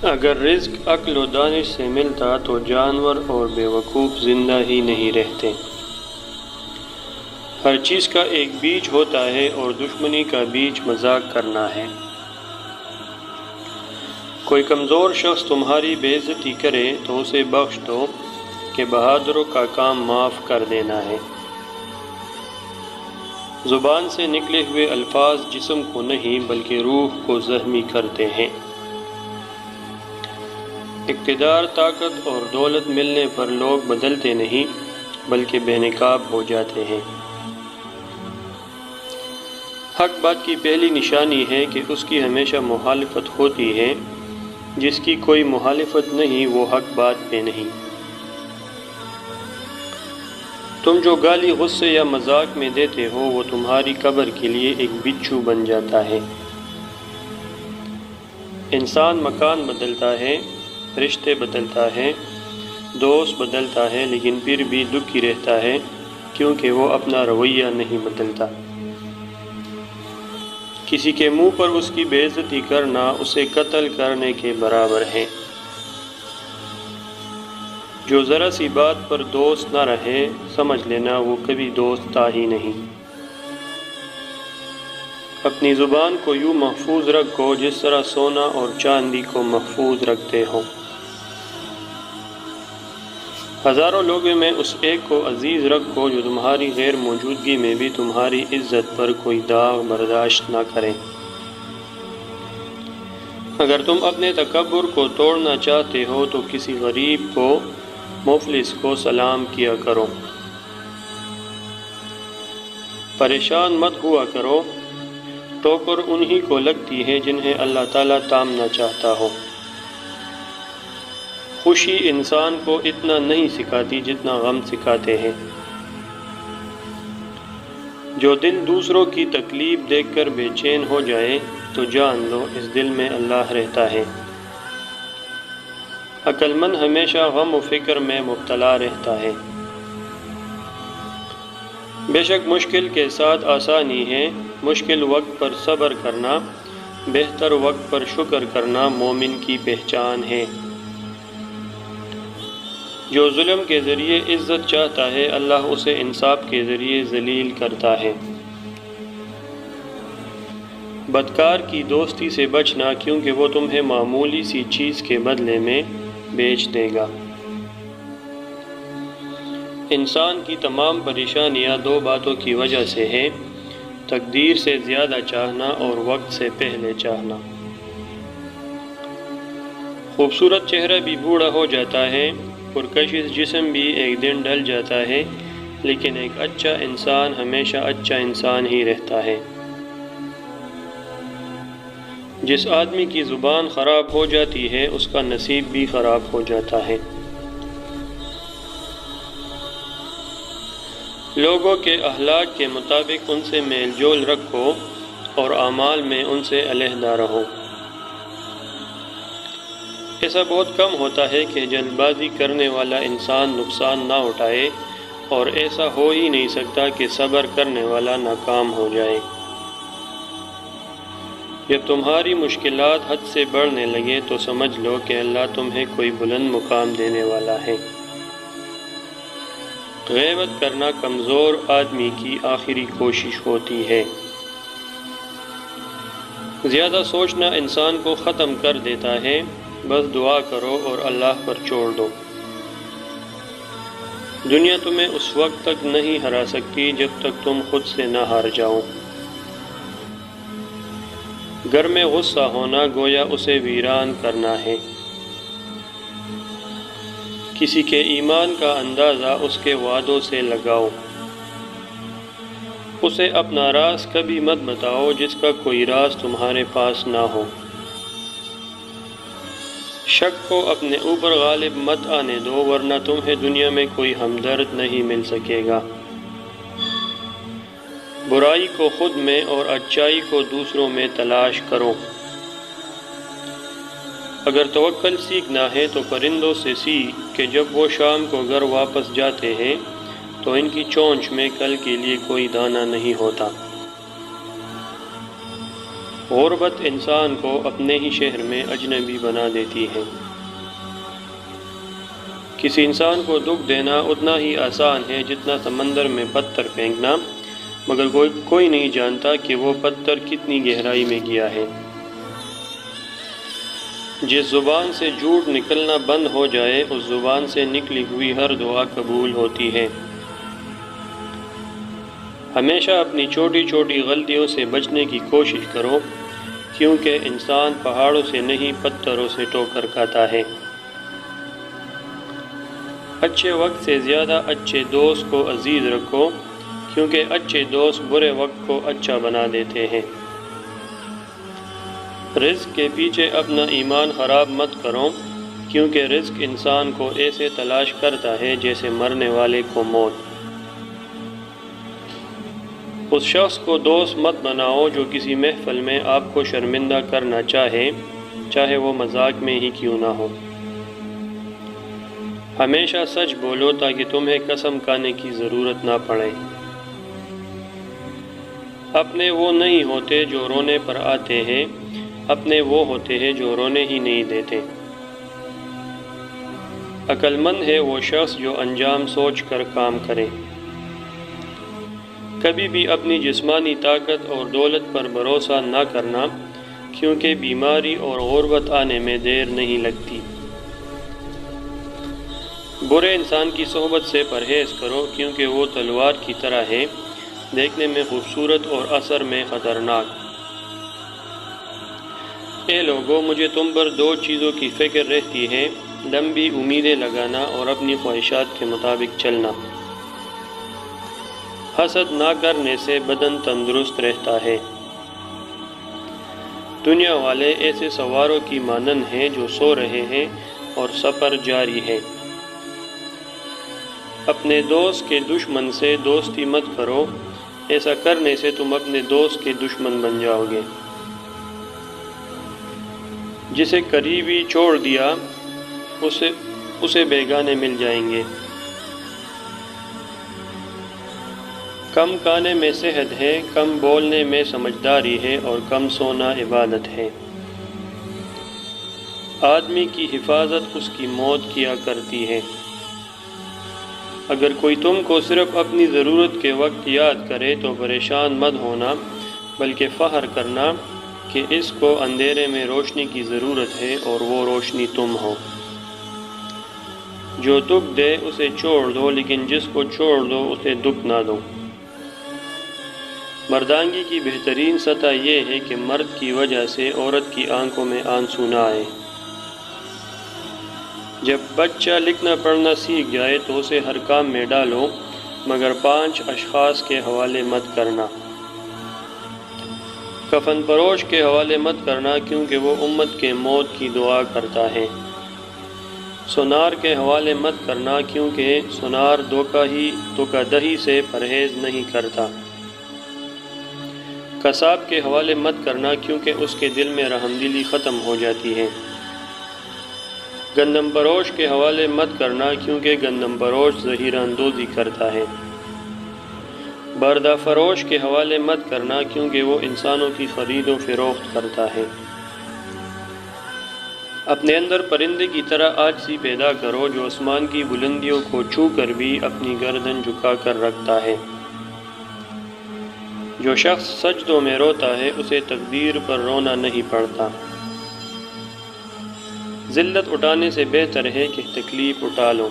اگر رزق عقل و دانش سے ملتا تو جانور اور بیوقوف زندہ ہی نہیں رہتے۔ ہر چیز کا ایک بیج ہوتا ہے اور دشمنی کا بیج مذاق کرنا ہے۔ کوئی کمزور شخص تمہاری بے عزتی کرے تو اسے بخش دو کہ بہادروں کا کام معاف کر دینا ہے۔ زبان سے نکلے ہوئے الفاظ جسم کو نہیں بلکہ روح کو زخمی کرتے ہیں۔ اقتدار، طاقت اور دولت ملنے پر لوگ بدلتے نہیں بلکہ بے نقاب ہو جاتے ہیں۔ حق بات کی پہلی نشانی ہے کہ اس کی ہمیشہ مخالفت ہوتی ہے، جس کی کوئی مخالفت نہیں وہ حق بات پہ نہیں۔ تم جو گالی غصے یا مذاق میں دیتے ہو وہ تمہاری قبر کے لیے ایک بچھو بن جاتا ہے۔ انسان مکان بدلتا ہے، رشتے بدلتا ہے، دوست بدلتا ہے، لیکن پھر بھی دکھی رہتا ہے کیونکہ وہ اپنا رویہ نہیں بدلتا۔ کسی کے منہ پر اس کی بے عزتی کرنا اسے قتل کرنے کے برابر ہے۔ جو ذرا سی بات پر دوست نہ رہے سمجھ لینا وہ کبھی دوست تھا ہی نہیں۔ اپنی زبان کو یوں محفوظ رکھو جس طرح سونا اور چاندی کو محفوظ رکھتے ہو۔ ہزاروں لوگوں میں اس ایک کو عزیز رکھو جو تمہاری غیر موجودگی میں بھی تمہاری عزت پر کوئی داغ برداشت نہ کرے۔ اگر تم اپنے تکبر کو توڑنا چاہتے ہو تو کسی غریب کو، مفلس کو سلام کیا کرو۔ پریشان مت ہوا کرو، ٹوکر انہی کو لگتی ہے جنہیں اللہ تعالیٰ تامنا چاہتا ہو۔ خوشی انسان کو اتنا نہیں سکھاتی جتنا غم سکھاتے ہیں۔ جو دل دوسروں کی تکلیف دیکھ کر بے چین ہو جائے تو جان لو اس دل میں اللہ رہتا ہے۔ عقل مند ہمیشہ غم و فکر میں مبتلا رہتا ہے۔ بے شک مشکل کے ساتھ آسانی ہے، مشکل وقت پر صبر کرنا، بہتر وقت پر شکر کرنا مومن کی پہچان ہے۔ جو ظلم کے ذریعے عزت چاہتا ہے اللہ اسے انصاف کے ذریعے ذلیل کرتا ہے۔ بدکار کی دوستی سے بچنا کیونکہ وہ تمہیں معمولی سی چیز کے بدلے میں بیچ دے گا۔ انسان کی تمام پریشانیاں دو باتوں کی وجہ سے ہے، تقدیر سے زیادہ چاہنا اور وقت سے پہلے چاہنا۔ خوبصورت چہرہ بھی بوڑھا ہو جاتا ہے، پرکشش جسم بھی ایک دن ڈل جاتا ہے، لیکن ایک اچھا انسان ہمیشہ اچھا انسان ہی رہتا ہے۔ جس آدمی کی زبان خراب ہو جاتی ہے اس کا نصیب بھی خراب ہو جاتا ہے۔ لوگوں کے اخلاق کے مطابق ان سے میل جول رکھو اور اعمال میں ان سے علیحدہ رہو۔ ایسا بہت کم ہوتا ہے کہ جلد بازی کرنے والا انسان نقصان نہ اٹھائے، اور ایسا ہو ہی نہیں سکتا کہ صبر کرنے والا ناکام ہو جائے۔ جب تمہاری مشکلات حد سے بڑھنے لگے تو سمجھ لو کہ اللہ تمہیں کوئی بلند مقام دینے والا ہے۔ غیبت کرنا کمزور آدمی کی آخری کوشش ہوتی ہے۔ زیادہ سوچنا انسان کو ختم کر دیتا ہے، بس دعا کرو اور اللہ پر چھوڑ دو۔ دنیا تمہیں اس وقت تک نہیں ہرا سکتی جب تک تم خود سے نہ ہار جاؤ۔ گھر میں غصہ ہونا گویا اسے ویران کرنا ہے۔ کسی کے ایمان کا اندازہ اس کے وعدوں سے لگاؤ۔ اسے اپنا راز کبھی مت بتاؤ جس کا کوئی راز تمہارے پاس نہ ہو۔ شک کو اپنے اوپر غالب مت آنے دو ورنہ تمہیں دنیا میں کوئی ہمدرد نہیں مل سکے گا۔ برائی کو خود میں اور اچائی کو دوسروں میں تلاش کرو۔ اگر توکل سیکھنا ہے تو پرندوں سے سیکھ کہ جب وہ شام کو گھر واپس جاتے ہیں تو ان کی چونچ میں کل کے لیے کوئی دانہ نہیں ہوتا۔ غربت انسان کو اپنے ہی شہر میں اجنبی بنا دیتی ہے۔ کسی انسان کو دکھ دینا اتنا ہی آسان ہے جتنا سمندر میں پتھر پھینکنا، مگر کوئی نہیں جانتا کہ وہ پتھر کتنی گہرائی میں گیا ہے۔ جس زبان سے جھوٹ نکلنا بند ہو جائے، اس زبان سے نکلی ہوئی ہر دعا قبول ہوتی ہے۔ ہمیشہ اپنی چھوٹی چھوٹی غلطیوں سے بچنے کی کوشش کرو، کیونکہ انسان پہاڑوں سے نہیں پتھروں سے ٹوکر کھاتا ہے۔ اچھے وقت سے زیادہ اچھے دوست کو عزیز رکھو، کیونکہ اچھے دوست برے وقت کو اچھا بنا دیتے ہیں۔ رزق کے پیچھے اپنا ایمان خراب مت کرو، کیونکہ رزق انسان کو ایسے تلاش کرتا ہے جیسے مرنے والے کو موت۔ اس شخص کو دوست مت بناؤ جو کسی محفل میں آپ کو شرمندہ کرنا چاہے وہ مذاق میں ہی کیوں نہ ہو۔ ہمیشہ سچ بولو تاکہ تمہیں قسم کھانے کی ضرورت نہ پڑے۔ اپنے وہ نہیں ہوتے جو رونے پر آتے ہیں، اپنے وہ ہوتے ہیں جو رونے ہی نہیں دیتے۔ عقل مند ہے وہ شخص جو انجام سوچ کر کام کرے۔ کبھی بھی اپنی جسمانی طاقت اور دولت پر بھروسہ نہ کرنا، کیونکہ بیماری اور غربت آنے میں دیر نہیں لگتی۔ برے انسان کی صحبت سے پرہیز کرو، کیونکہ وہ تلوار کی طرح ہے، دیکھنے میں خوبصورت اور اثر میں خطرناک۔ اے لوگو، مجھے تم پر دو چیزوں کی فکر رہتی ہے، لمبی امیدیں لگانا اور اپنی خواہشات کے مطابق چلنا۔ حسد نہ کرنے سے بدن تندرست رہتا ہے۔ دنیا والے ایسے سواروں کی مانند ہیں جو سو رہے ہیں اور سفر جاری ہے۔ اپنے دوست کے دشمن سے دوستی مت کرو، ایسا کرنے سے تم اپنے دوست کے دشمن بن جاؤ گے۔ جسے قریبی چھوڑ دیا اسے بیگانے مل جائیں گے۔ کم کھانے میں صحت ہے، کم بولنے میں سمجھداری ہے، اور کم سونا عبادت ہے۔ آدمی کی حفاظت اس کی موت کیا کرتی ہے۔ اگر کوئی تم کو صرف اپنی ضرورت کے وقت یاد کرے تو پریشان مت ہونا، بلکہ فخر کرنا کہ اس کو اندھیرے میں روشنی کی ضرورت ہے اور وہ روشنی تم ہو۔ جو دکھ دے اسے چھوڑ دو، لیکن جس کو چھوڑ دو اسے دکھ نہ دو۔ مردانگی کی بہترین سطح یہ ہے کہ مرد کی وجہ سے عورت کی آنکھوں میں آنسو نہ آئے۔ جب بچہ لکھنا پڑھنا سیکھ جائے تو اسے ہر کام میں ڈالو، مگر 5 اشخاص کے حوالے مت کرنا۔ کفن فروش کے حوالے مت کرنا، کیونکہ وہ امت کے موت کی دعا کرتا ہے۔ سونار کے حوالے مت کرنا، کیونکہ سونار دھوکہ دہی سے پرہیز نہیں کرتا۔ قصاب کے حوالے مت کرنا، کیونکہ اس کے دل میں رحم دلی ختم ہو جاتی ہے۔ گندم فروش کے حوالے مت کرنا، کیونکہ گندم فروش ظہیر اندوزی کرتا ہے۔ بردہ فروش کے حوالے مت کرنا، کیونکہ وہ انسانوں کی خرید و فروخت کرتا ہے۔ اپنے اندر پرندے کی طرح عاجزی پیدا کرو، جو آسمان کی بلندیوں کو چھو کر بھی اپنی گردن جھکا کر رکھتا ہے۔ جو شخص سجدوں میں روتا ہے اسے تقدیر پر رونا نہیں پڑتا۔ ذلت اٹھانے سے بہتر ہے کہ تکلیف اٹھا لو۔